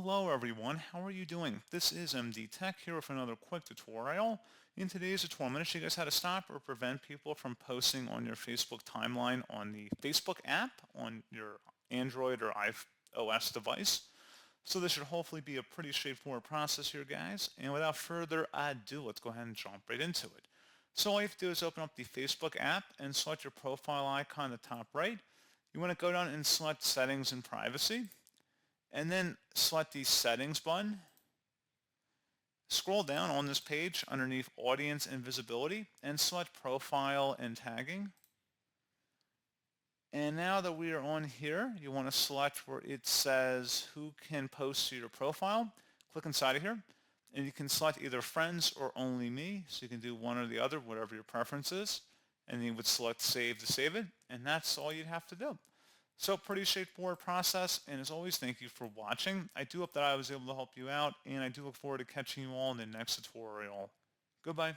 Hello everyone, how are you doing? This is MD Tech here with another quick tutorial. In today's tutorial, I'm going to show you guys how to stop or prevent people from posting on your Facebook timeline on the Facebook app on your Android or iOS device. So this should hopefully be a pretty straightforward process here, guys. And without further ado, let's go ahead and jump right into it. So all you have to do is open up the Facebook app and select your profile icon at the top right. You want to go down and select Settings and Privacy, and then select the Settings button. Scroll down on this page underneath Audience and Visibility and select Profile and Tagging. And now that we are on here, you want to select where it says who can post to your profile. Click inside of here, and you can select either Friends or Only Me, so you can do one or the other, whatever your preference is. And then you would select Save to save it, and that's all you'd have to do. So pretty straightforward process, and as always, thank you for watching. I do hope that I was able to help you out, and I do look forward to catching you all in the next tutorial. Goodbye.